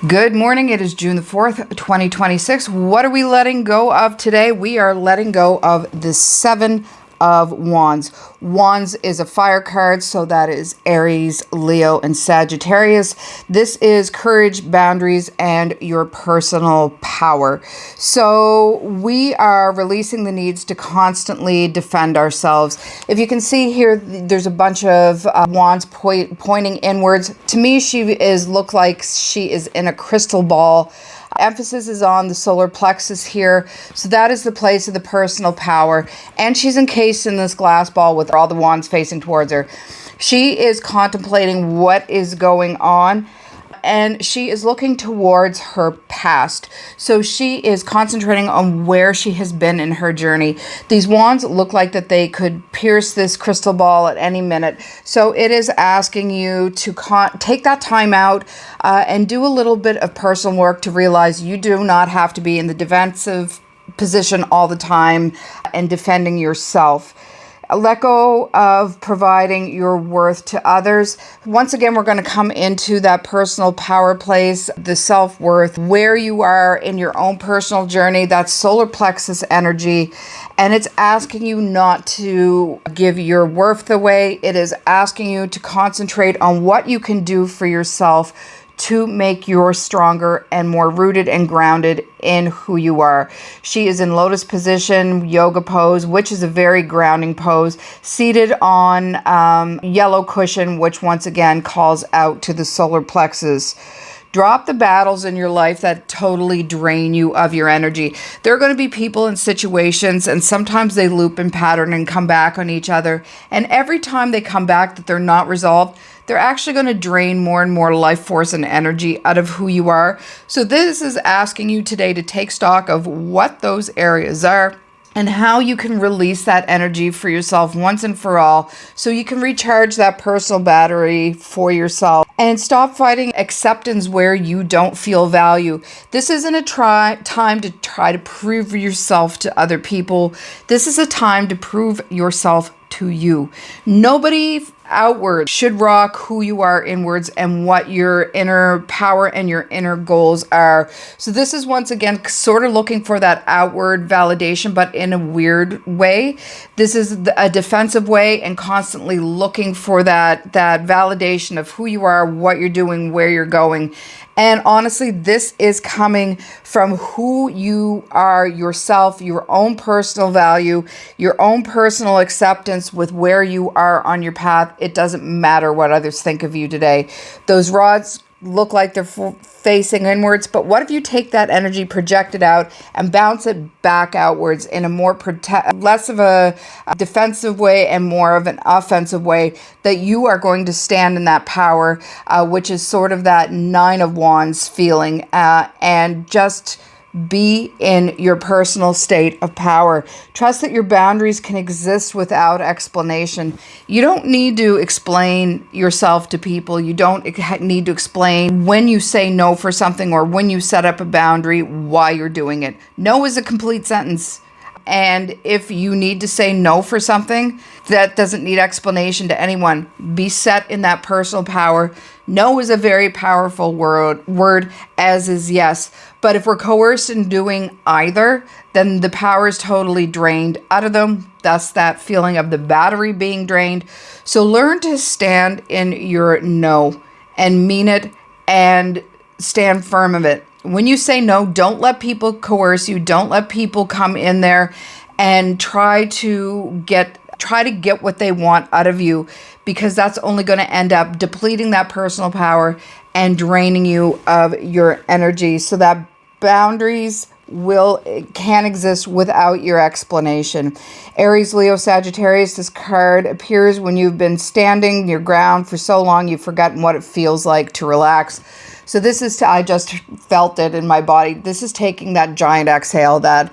Good morning. It is June the 4th, 2026. What are we letting go of today? We are letting go of the Seven of Wands. Wands is a fire card, so that is Aries, Leo, and Sagittarius. This is courage, boundaries, and your personal power. So we are releasing the needs to constantly defend ourselves. If you can see here, there's a bunch of wands pointing inwards. To me, look like she is in a crystal ball. Emphasis is on the solar plexus here. So that is the place of the personal power. And she's encased in this glass ball with all the wands facing towards her. She is contemplating what is going on. And she is looking towards her past. So she is concentrating on where she has been in her journey. These wands look like that they could pierce this crystal ball at any minute. So it is asking you to take that time out and do a little bit of personal work to realize you do not have to be in the defensive position all the time and defending yourself. Let go of providing your worth to others. Once again, we're going to come into that personal power place, the self-worth, where you are in your own personal journey, that solar plexus energy. And it's asking you not to give your worth away. It is asking you to concentrate on what you can do for yourself to make you stronger and more rooted and grounded in who you are. She is in lotus position, yoga pose, which is a very grounding pose, seated on yellow cushion, which once again calls out to the solar plexus. Drop the battles in your life that totally drain you of your energy. There are going to be people and situations, and sometimes they loop and pattern and come back on each other. And every time they come back that they're not resolved, they're actually going to drain more and more life force and energy out of who you are. So this is asking you today to take stock of what those areas are and how you can release that energy for yourself once and for all so you can recharge that personal battery for yourself and stop fighting acceptance where you don't feel value. This isn't a time to try to prove yourself to other people. This is a time to prove yourself to you. Nobody outward should rock who you are inwards and what your inner power and your inner goals are. So this is once again sort of looking for that outward validation, but in a weird way. This is a defensive way and constantly looking for that validation of who you are, what you're doing, where you're going. And honestly, this is coming from who you are yourself, your own personal value, your own personal acceptance with where you are on your path. It doesn't matter what others think of you today. Those rods look like they're facing inwards, but what if you take that energy, project it out, and bounce it back outwards in a more less of a defensive way and more of an offensive way, that you are going to stand in that power, which is sort of that Nine of Wands feeling, and just be in your personal state of power. Trust that your boundaries can exist without explanation. You don't need to explain yourself to people. You don't need to explain when you say no for something or when you set up a boundary, why you're doing it. No is a complete sentence. And if you need to say no for something, that doesn't need explanation to anyone. Be set in that personal power. No is a very powerful word, as is yes. But if we're coerced in doing either, then the power is totally drained out of them. Thus that feeling of the battery being drained. So learn to stand in your no and mean it and stand firm of it. When you say no, don't let people coerce you. Don't let people come in there and try to get what they want out of you, because that's only going to end up depleting that personal power and draining you of your energy. So that boundaries can exist without your explanation. Aries, Leo, Sagittarius, this card appears when you've been standing your ground for so long you've forgotten what it feels like to relax. So this is, I just felt it in my body. This is taking that giant exhale, that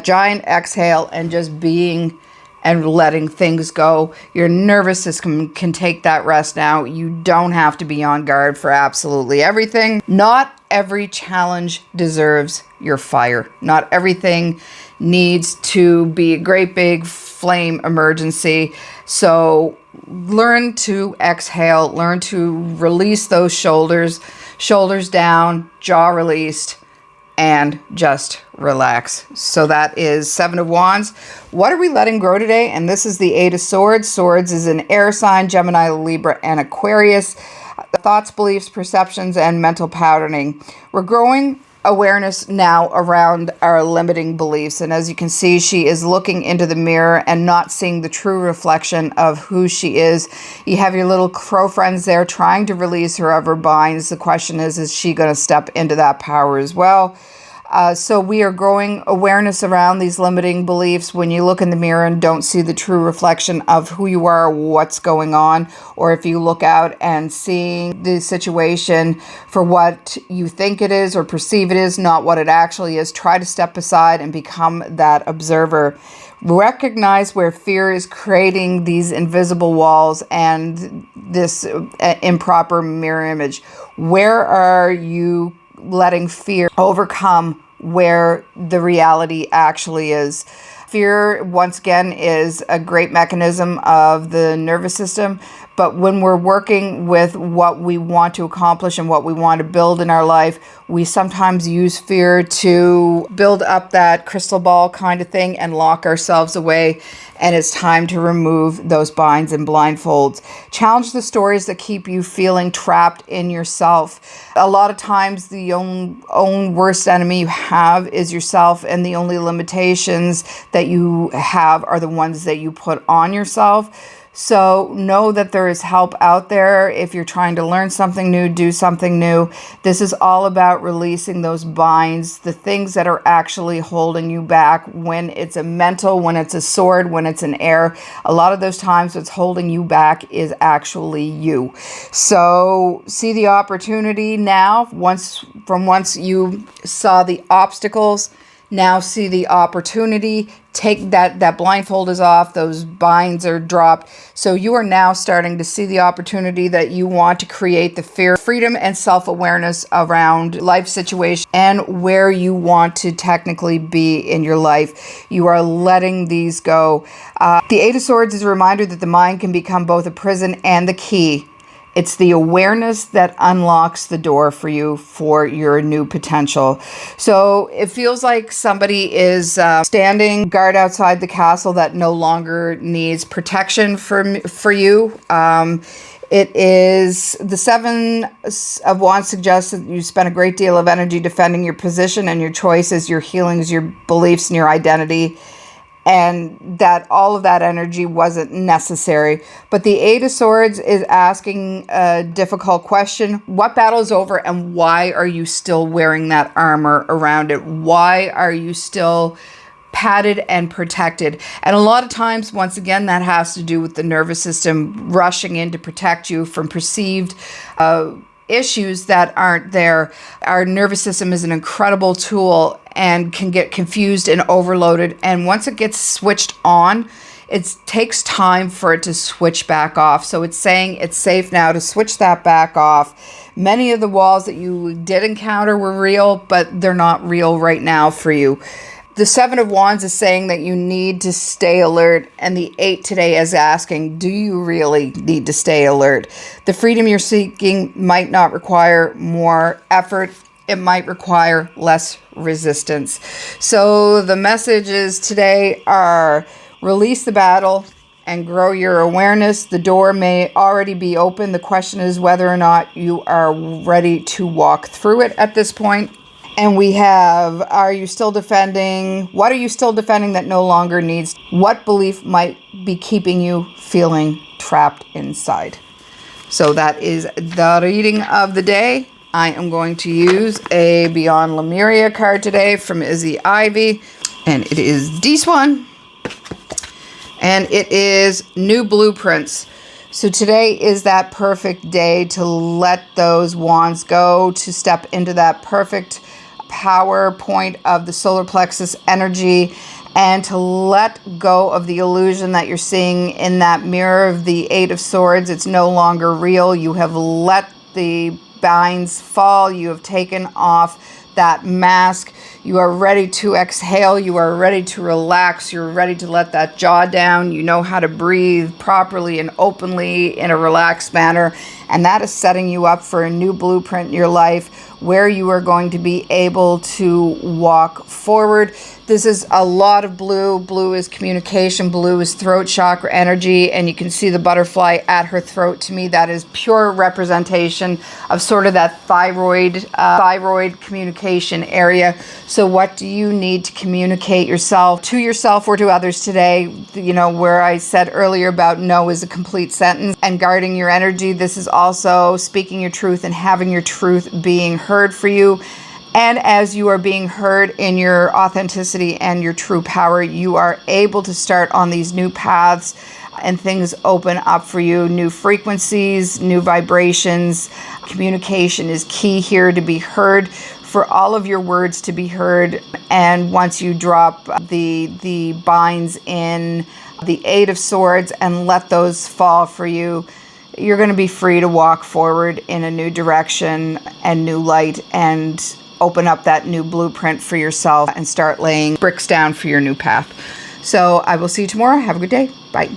giant exhale, and just being and letting things go. Your nervous system can take that rest now. You don't have to be on guard for absolutely everything. Not every challenge deserves your fire. Not everything needs to be a great big flame emergency. So learn to exhale, learn to release those shoulders down, jaw released, and just relax. So that is Seven of Wands. What are we letting grow today? And this is the Eight of Swords. Swords is an air sign, Gemini, Libra, and Aquarius. Thoughts, beliefs, perceptions, and mental patterning. We're growing awareness now around our limiting beliefs. And as you can see, she is looking into the mirror and not seeing the true reflection of who she is. You have your little crow friends there trying to release her of her binds. The question is she going to step into that power as well? So we are growing awareness around these limiting beliefs. When you look in the mirror and don't see the true reflection of who you are, what's going on, or if you look out and seeing the situation for what you think it is or perceive it is, not what it actually is, try to step aside and become that observer. Recognize where fear is creating these invisible walls and this improper mirror image. Where are you letting fear overcome where the reality actually is? Fear, once again, is a great mechanism of the nervous system. But when we're working with what we want to accomplish and what we want to build in our life, we sometimes use fear to build up that crystal ball kind of thing and lock ourselves away. And it's time to remove those binds and blindfolds. Challenge the stories that keep you feeling trapped in yourself. A lot of times the own worst enemy you have is yourself, and the only limitations that you have are the ones that you put on yourself. So know that there is help out there if you're trying to learn something new, do something new. This is all about releasing those binds, the things that are actually holding you back. When it's a mental, when it's a sword, when it's an air, a lot of those times what's holding you back is actually you. So see the opportunity now. Once you saw the obstacles, now see the opportunity. Take that blindfold is off, those binds are dropped. So you are now starting to see the opportunity that you want to create the fear, freedom, and self-awareness around life situation and where you want to technically be in your life. You are letting these go. The Eight of Swords is a reminder that the mind can become both a prison and the key. It's the awareness that unlocks the door for you for your new potential. So it feels like somebody is standing guard outside the castle that no longer needs protection for you. It is the Seven of Wands suggests that you spend a great deal of energy defending your position and your choices, your healings, your beliefs, and your identity. And that all of that energy wasn't necessary. But the Eight of Swords is asking a difficult question. What battle is over, and why are you still wearing that armor around it? Why are you still padded and protected? And a lot of times, once again, that has to do with the nervous system rushing in to protect you from perceived issues that aren't there. Our nervous system is an incredible tool and can get confused and overloaded. And once it gets switched on, it takes time for it to switch back off. So it's saying it's safe now to switch that back off. Many of the walls that you did encounter were real, but they're not real right now for you. The Seven of Wands is saying that you need to stay alert, and the Eight today is asking, do you really need to stay alert? The freedom you're seeking might not require more effort. It might require less resistance. So the messages today are release the battle and grow your awareness. The door may already be open. The question is whether or not you are ready to walk through it at this point. And we have, are you still defending? What are you still defending that no longer needs? What belief might be keeping you feeling trapped inside? So that is the reading of the day. I am going to use a Beyond Lemuria card today from Izzy Ivy. And it is this one. And it is New Blueprints. So today is that perfect day to let those wands go, to step into that perfect power point of the solar plexus energy, and to let go of the illusion that you're seeing in that mirror of the Eight of Swords. It's no longer real. You have let the binds fall. You have taken off that mask. You are ready to exhale. You are ready to relax. You're ready to let that jaw down. You know how to breathe properly and openly in a relaxed manner. And that is setting you up for a new blueprint in your life where you are going to be able to walk forward. This is a lot of blue. Blue is communication. Blue is throat chakra energy. And you can see the butterfly at her throat. To me, that is pure representation of sort of that thyroid communication area. So what do you need to communicate to yourself or to others today? You know, where I said earlier about no is a complete sentence and guarding your energy. This is also speaking your truth and having your truth being heard for you. And as you are being heard in your authenticity and your true power, you are able to start on these new paths and things open up for you. New frequencies, new vibrations. Communication is key here to be heard, for all of your words to be heard. And once you drop the binds in the Eight of Swords and let those fall for you, you're going to be free to walk forward in a new direction and new light and open up that new blueprint for yourself and start laying bricks down for your new path. So I will see you tomorrow. Have a good day. Bye.